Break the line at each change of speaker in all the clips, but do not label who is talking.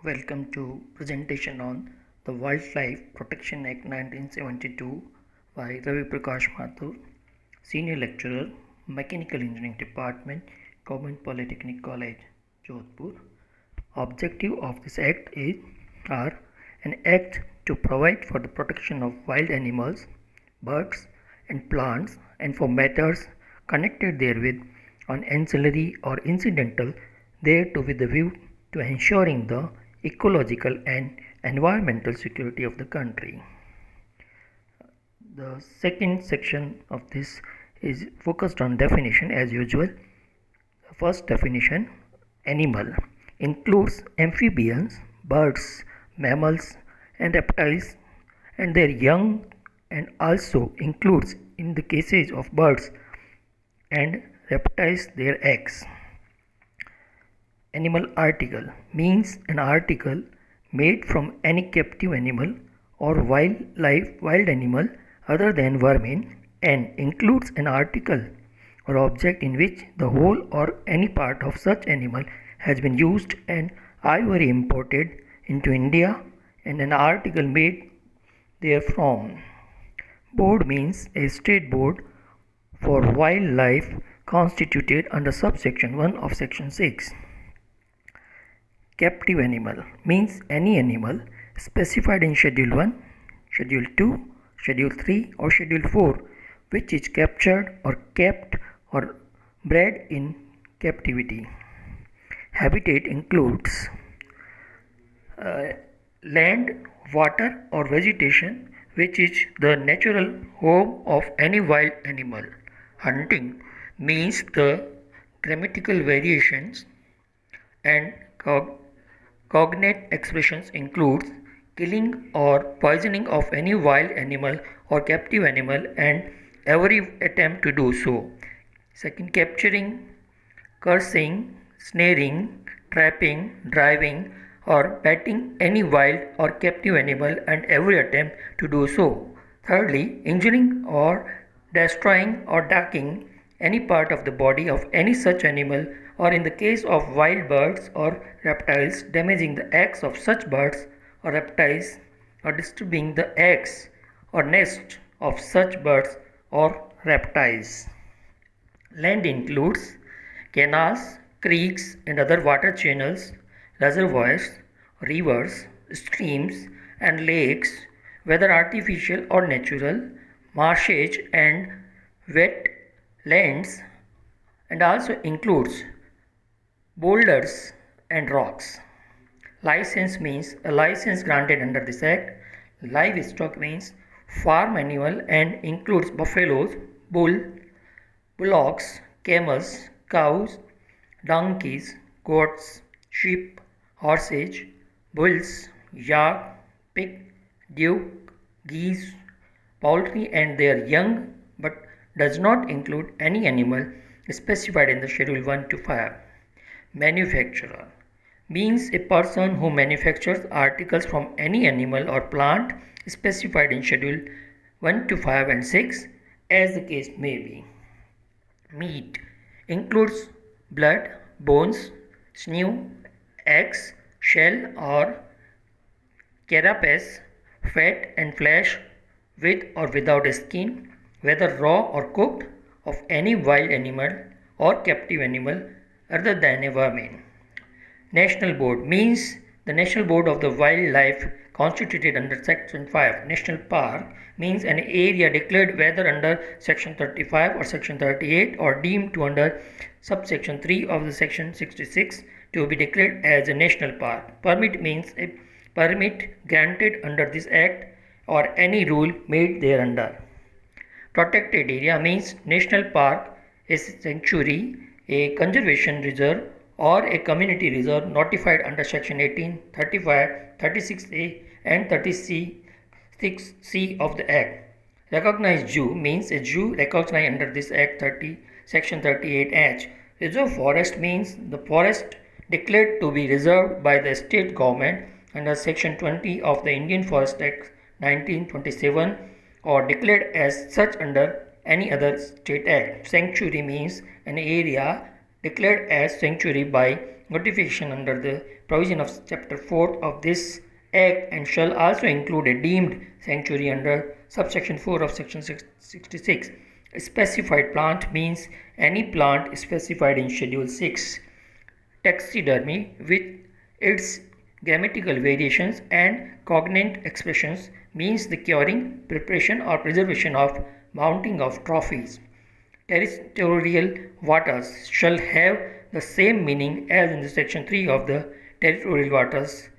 Welcome to presentation on the Wildlife Protection Act 1972 by Ravi Prakash Mathur, Senior Lecturer, Mechanical Engineering Department, Government Polytechnic College, Jodhpur. Objective of this act are an act to provide for the protection of wild animals, birds and plants and for matters connected therewith on ancillary or incidental thereto with the view to ensuring the ecological and environmental security of the country. The second section of this is focused on definition as usual. The first definition, animal, includes amphibians, birds, mammals and reptiles and their young, and also includes in the cases of birds and reptiles their eggs. Animal article means an article made from any captive animal or wild animal other than vermin, and includes an article or object in which the whole or any part of such animal has been used and ivory imported into India and an article made therefrom. Board means a state board for wildlife constituted under subsection 1 of section 6. Captive animal means any animal specified in Schedule 1, Schedule 2, Schedule 3 or Schedule 4 which is captured or kept or bred in captivity. Habitat includes land, water or vegetation which is the natural home of any wild animal. Hunting means the grammatical variations and cognate expressions includes killing or poisoning of any wild animal or captive animal and every attempt to do so. Second, capturing, cursing, snaring, trapping, driving or batting any wild or captive animal and every attempt to do so. Thirdly, injuring or destroying or darking any part of the body of any such animal, or in the case of wild birds or reptiles, damaging the eggs of such birds or reptiles or disturbing the eggs or nest of such birds or reptiles. Land includes canals, creeks and other water channels, reservoirs, rivers, streams and lakes, whether artificial or natural, marshes and wet lands, and also includes boulders and rocks. License means a license granted under this act. Livestock means farm animal and includes buffaloes, bullocks, camels, cows, donkeys, goats, sheep, horses, bulls, yak, pig, duck, geese, poultry and their young, but does not include any animal specified in the Schedule 1 to 5. Manufacturer means a person who manufactures articles from any animal or plant specified in Schedule 1 to 5 and 6 as the case may be. Meat includes blood, bones, sinew, eggs, shell or carapace, fat and flesh with or without a skin, whether raw or cooked, of any wild animal or captive animal other than a vermin. National Board means the National Board of the Wildlife constituted under Section 5. National Park means an area declared whether under Section 35 or Section 38 or deemed to under subsection 3 of the Section 66 to be declared as a national park. Permit means a permit granted under this act or any rule made thereunder. Protected area means national park, a sanctuary, a conservation reserve or a community reserve notified under section 18, 35, 36A and 36C of the Act. Recognized zoo means a zoo recognized under this Act section 38H. Reserve forest means the forest declared to be reserved by the state government under section 20 of the Indian Forest Act 1927 or declared as such under any other state act. Sanctuary means an area declared as sanctuary by notification under the provision of Chapter 4 of this Act and shall also include a deemed sanctuary under subsection 4 of Section 66. A specified plant means any plant specified in Schedule 6. Taxidermy, with its grammatical variations and cognate expressions, means the curing, preparation, or preservation of mounting of trophies. Territorial waters shall have the same meaning as in the Section 3 of the Territorial Waters,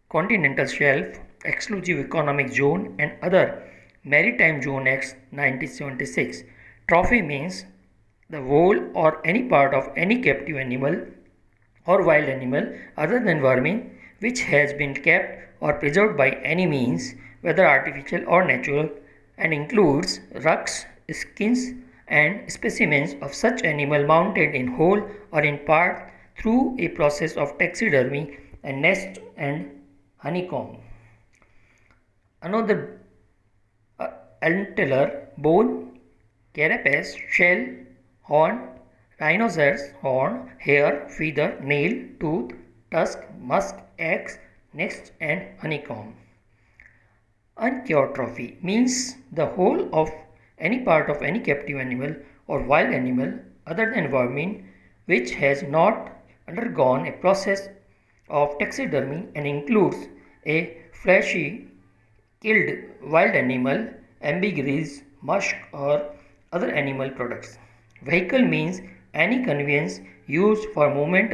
Continental Shelf, Exclusive Economic Zone, and other Maritime Zone Acts 1976. Trophy means the whole or any part of any captive animal or wild animal other than vermin which has been kept or preserved by any means, whether artificial or natural, and includes rugs, skins, and specimens of such animal mounted in whole or in part through a process of taxidermy and nest and honeycomb. Another antler, bone, carapace, shell, horn, rhinoceros horn, hair, feather, nail, tooth, tusk, musk, eggs, nest, and honeycomb. Uncured trophy means the whole of any part of any captive animal or wild animal other than vermin which has not undergone a process of taxidermy and includes a fleshy killed wild animal, ambergris, musk, or other animal products. Vehicle means any conveyance used for movement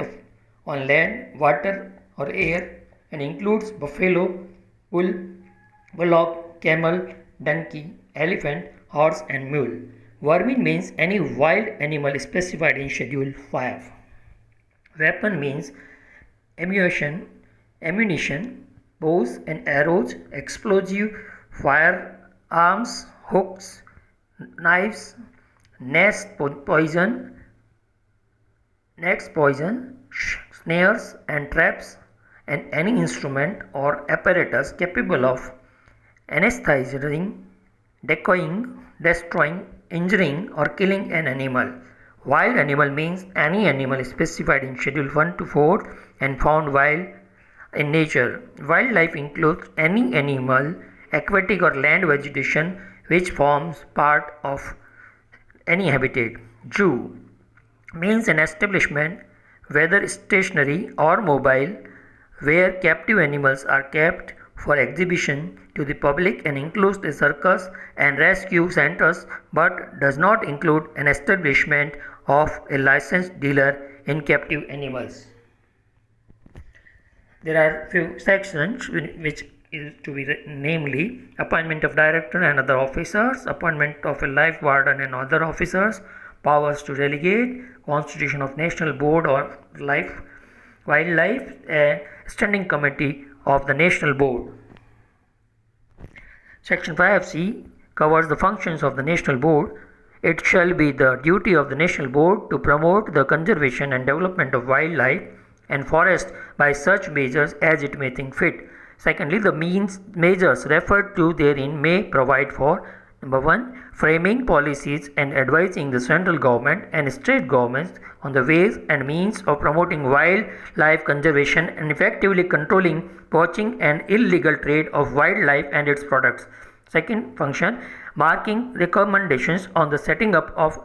on land, water, or air and includes buffalo, bull, bullock, camel, donkey, elephant, horse, and mule. Vermin means any wild animal specified in Schedule 5. Weapon means ammunition, bows and arrows, explosive, firearms, hooks, knives, nets poison, snares and traps, and any instrument or apparatus capable of anesthetizing, decoying, destroying, injuring, or killing an animal. Wild animal means any animal specified in Schedule 1 to 4 and found wild in nature. Wildlife includes any animal, aquatic or land vegetation which forms part of any habitat. Zoo means an establishment, whether stationary or mobile, where captive animals are kept for exhibition to the public and includes a circus and rescue centers but does not include an establishment of a licensed dealer in captive animals. There are few sections which is to be namely appointment of director and other officers, appointment of a life warden and other officers, powers to delegate, constitution of National Board of Wildlife, a standing committee of the National Board. Section 5C covers the functions of the National Board. It shall be the duty of the National Board to promote the conservation and development of wildlife and forest by such measures as it may think fit. Secondly, the measures referred to therein may provide for number 1. Framing policies and advising the central government and state governments on the ways and means of promoting wildlife conservation and effectively controlling poaching and illegal trade of wildlife and its products. Second function, marking recommendations on the setting up of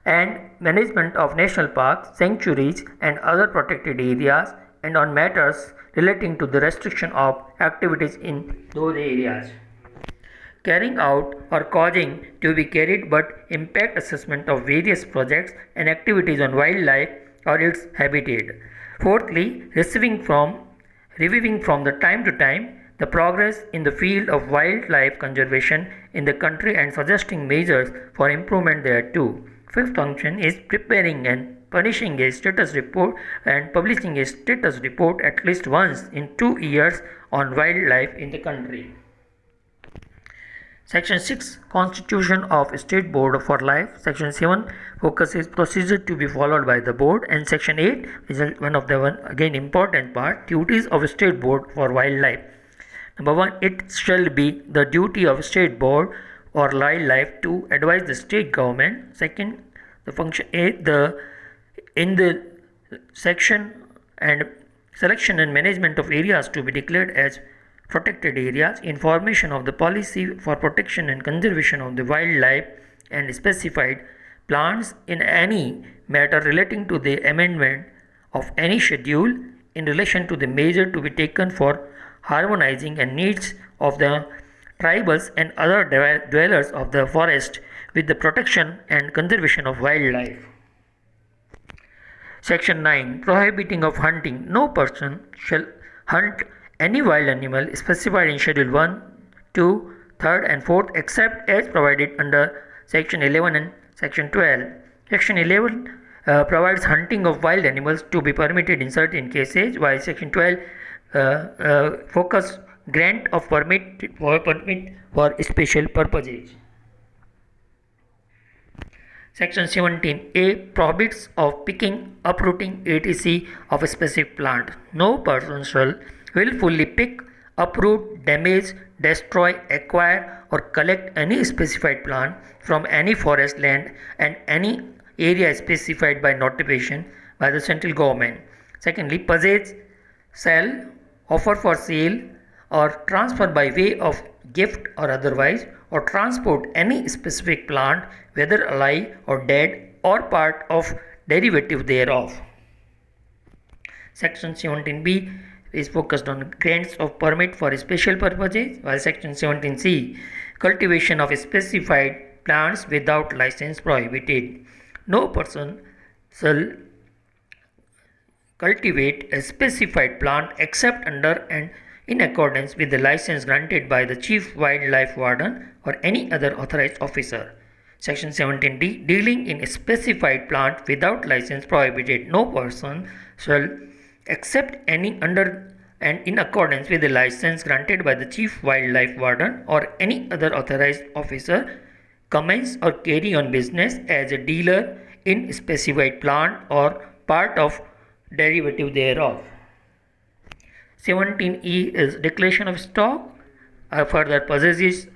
and management of national parks, sanctuaries, and other protected areas, and on matters relating to the restriction of activities in those areas. Carrying out or causing to be carried but impact assessment of various projects and activities on wildlife or its habitat. Fourthly, reviewing from the time to time the progress in the field of wildlife conservation in the country and suggesting measures for improvement thereto. Fifth function is preparing and publishing a status report and publishing a status report at least once in 2 years on wildlife in the country. Section 6 Constitution of State Board for Life. Section 7 focuses procedure to be followed by the board, and Section 8 is one of the again important part, duties of State Board for Wildlife. Number 1, it shall be the duty of State Board or Wildlife to advise the state government. Second, the function 8, in the section and selection and management of areas to be declared as protected areas, information of the policy for protection and conservation of the wildlife, and specified plans in any matter relating to the amendment of any schedule in relation to the measure to be taken for harmonizing and needs of the tribals and other dwellers of the forest with the protection and conservation of wildlife. Section 9. Prohibiting of hunting. No person shall hunt any wild animal specified in Schedule 1, 2, 3rd and 4th except as provided under Section 11 and Section 12. Section 11 provides hunting of wild animals to be permitted in certain cases, while Section 12 focus grant of permit for special purposes. Section 17a prohibits of picking, uprooting, etc. of a specific plant. No person shall willfully pick, uproot, damage, destroy, acquire, or collect any specified plant from any forest land and any area specified by notification by the central government. Secondly, possess, sell, offer for sale, or transfer by way of gift or otherwise, or transport any specific plant, whether alive or dead, or part of derivative thereof. Section 17b is focused on grants of permit for special purposes, while Section 17c cultivation of specified plants without license prohibited. No person shall cultivate a specified plant except under and in accordance with the license granted by the Chief Wildlife Warden or any other authorized officer. Section 17d dealing in a specified plant without license prohibited. No person shall accept any under and in accordance with the license granted by the Chief Wildlife Warden or any other authorized officer commence or carry on business as a dealer in specified plant or part of derivative thereof. 17e is declaration of stock, further possessions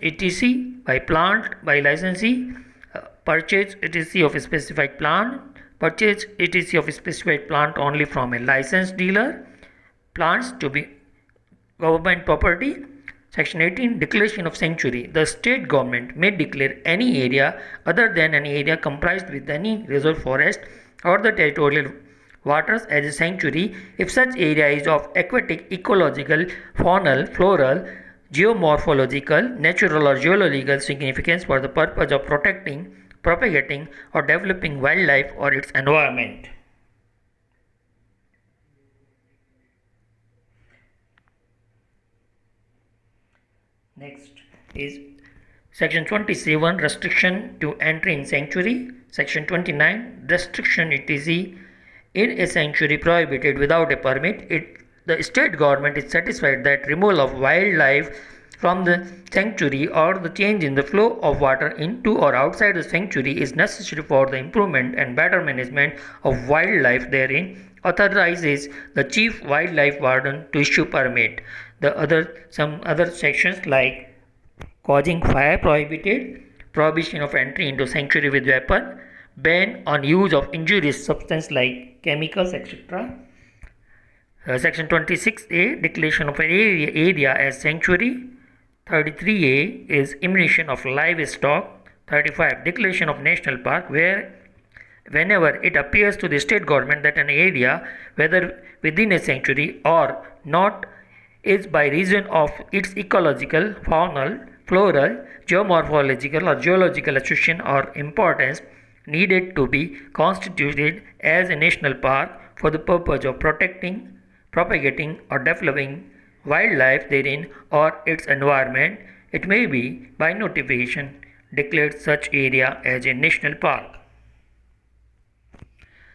etc. by plant by licensee, purchase etc. of a specified plant, purchase etc. of a specified plant only from a licensed dealer, plants to be government property. Section 18 declaration of sanctuary. The state government may declare any area other than an area comprised with any reserve forest or the territorial waters as a sanctuary if such area is of aquatic, ecological, faunal, floral, geomorphological, natural or geological significance for the purpose of protecting, propagating or developing wildlife or its environment. Next is Section 27 restriction to entry in sanctuary. Section 29 restriction etc. in a sanctuary prohibited without a permit. The state government is satisfied that removal of wildlife from the sanctuary or the change in the flow of water into or outside the sanctuary is necessary for the improvement and better management of wildlife therein, authorizes the Chief Wildlife Warden to issue permit. Some other sections like causing fire prohibited, prohibition of entry into sanctuary with weapon, ban on use of injurious substance like chemicals etc. Section 26a declaration of an area as sanctuary. 33a is elimination of livestock. 35 declaration of national park, where whenever it appears to the state government that an area, whether within a sanctuary or not, is by reason of its ecological, faunal, floral, geomorphological or geological association or importance, needed to be constituted as a national park for the purpose of protecting, propagating or developing wildlife therein or its environment, it may be by notification declared such area as a national park.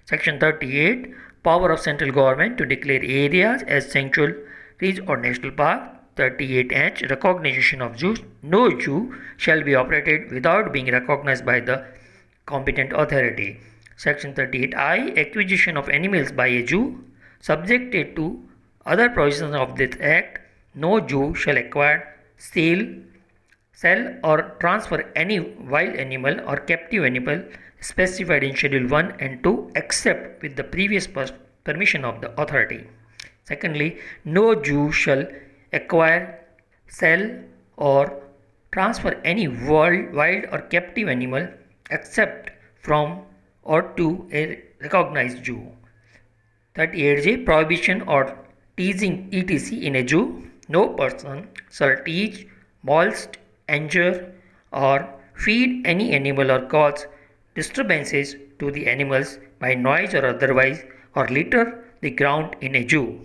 Section 38 power of central government to declare areas as sanctuaries or national park. 38h recognition of zoos. No zoo shall be operated without being recognized by the competent authority. Section 38I acquisition of animals by a zoo. Subjected to other provisions of this act, no zoo shall acquire, sell or transfer any wild animal or captive animal specified in Schedule 1 and 2 except with the previous permission of the authority. Secondly, no Jew shall acquire, sell, or transfer any wild or captive animal except from or to a recognized Jew. 38J. Prohibition or teasing etc. in a Jew. No person shall teach, molest, injure, or feed any animal or cause disturbances to the animals by noise or otherwise, or litter the ground in a Jew.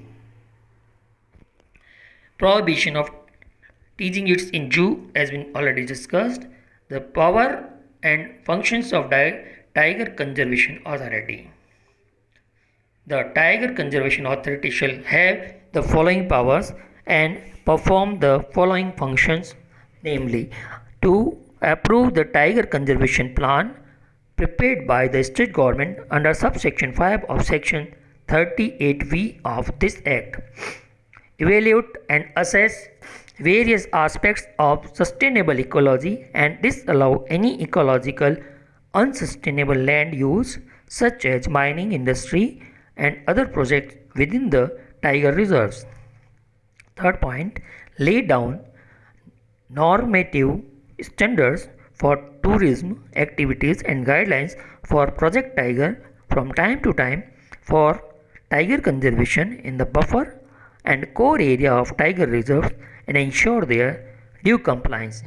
Prohibition of teaching it in Jew has been already discussed. The power and functions of Tiger Conservation Authority. The Tiger Conservation Authority shall have the following powers and perform the following functions, namely to approve the Tiger Conservation Plan prepared by the state government under subsection 5 of section 38V of this Act, evaluate and assess various aspects of sustainable ecology and disallow any ecological unsustainable land use such as mining industry and other projects within the tiger reserves. Third point, lay down normative standards for tourism activities and guidelines for Project Tiger from time to time for tiger conservation in the buffer and core area of tiger reserves and ensure their due compliance.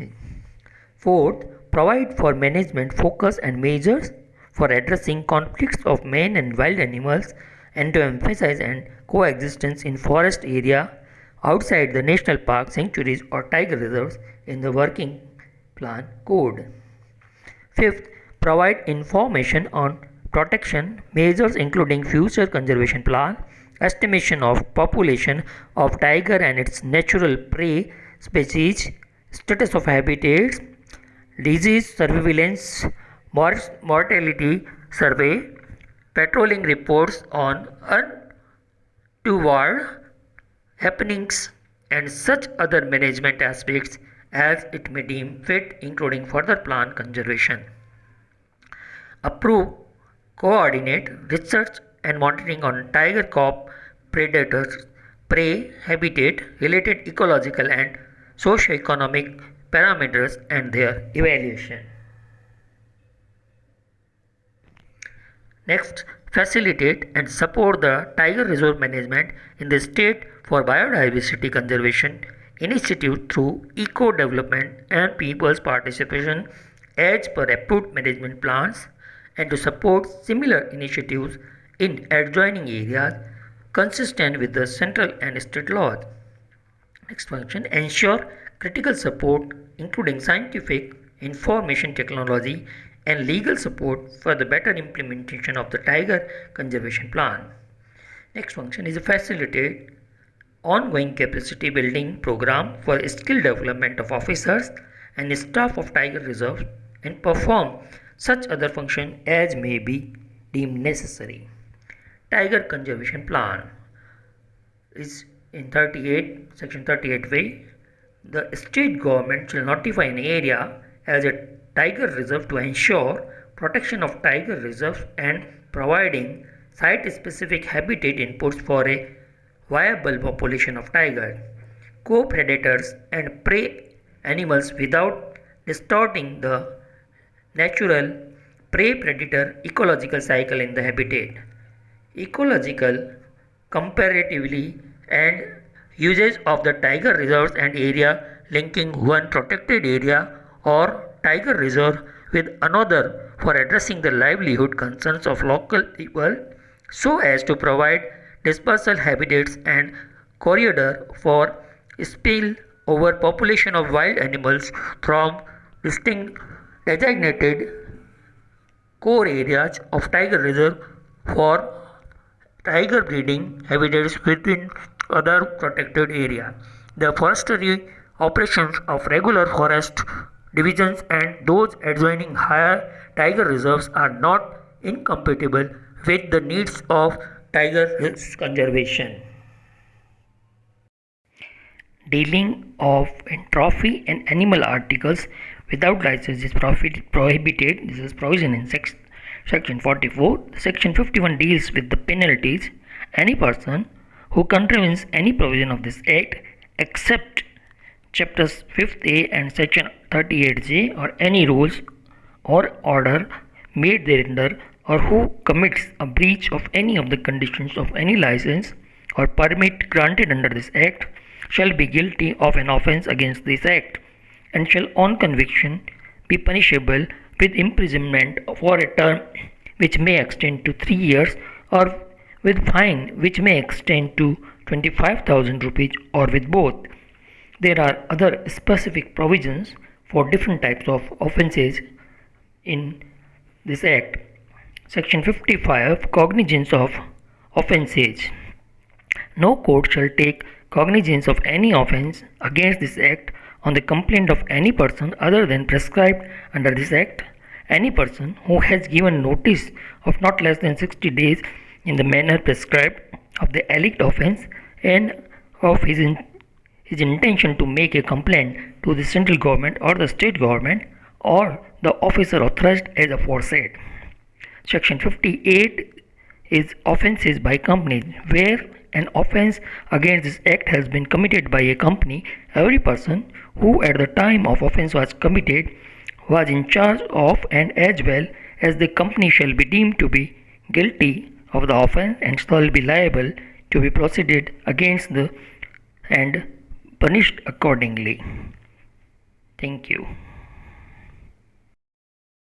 Fourth, provide for management focus and measures for addressing conflicts of man and wild animals and to emphasize and coexistence in forest area outside the national park, sanctuaries or tiger reserves in the working plan code. Fifth, provide information on protection measures including future conservation plan, estimation of population of tiger and its natural prey species, status of habitats, disease surveillance, mortality survey, patrolling reports on untoward happenings, and such other management aspects as it may deem fit, including further plan conservation. Approve, coordinate research and monitoring on tiger crop predators, prey, habitat, related ecological and socio-economic parameters and their evaluation. Next, facilitate and support the tiger reserve management in the state for biodiversity conservation initiative through eco-development and people's participation as per approved management plans, and to support similar initiatives in adjoining areas consistent with the central and state laws. Next function, ensure critical support including scientific, information technology and legal support for the better implementation of the tiger conservation plan. Next function is facilitate ongoing capacity building program for skill development of officers and staff of tiger reserves and perform such other function as may be deemed necessary. Tiger conservation plan is in 38 section 38 way. The state government shall notify an area as a tiger reserve to ensure protection of tiger reserves and providing site specific habitat inputs for a viable population of tiger, co-predators and prey animals without distorting the natural prey-predator ecological cycle in the habitat. Ecological comparatively and usage of the tiger reserves and area linking one protected area or tiger reserve with another for addressing the livelihood concerns of local people so as to provide dispersal habitats and corridor for spill over population of wild animals from distinct designated core areas of tiger reserve for tiger breeding habitats within other protected area. The forestry operations of regular forest divisions and those adjoining higher tiger reserves are not incompatible with the needs of tiger conservation. Dealing of trophy and animal articles without license is prohibited. This is provision in section 44. Section 51 deals with the penalties Any person who contravenes any provision of this Act except Chapters 5A and Section 38J or any rules or order made thereunder, or who commits a breach of any of the conditions of any license or permit granted under this Act shall be guilty of an offence against this Act, and shall on conviction be punishable with imprisonment for a term which may extend to 3 years, or with fine which may extend to 25,000 rupees, or with both. There are other specific provisions for different types of offences in this Act. Section 55, Cognizance of Offences. No court shall take cognizance of any offence against this Act on the complaint of any person other than prescribed under this Act. Any person who has given notice of not less than 60 days in the manner prescribed of the alleged offence, and of his intention to make a complaint to the central government or the state government or the officer authorized as aforesaid. Section 58 is offences by companies. Where an offence against this Act has been committed by a company, every person who at the time of offence was committed was in charge of, and as well as the company, shall be deemed to be guilty of the offence and shall be liable to be proceeded against and punished accordingly. Thank you.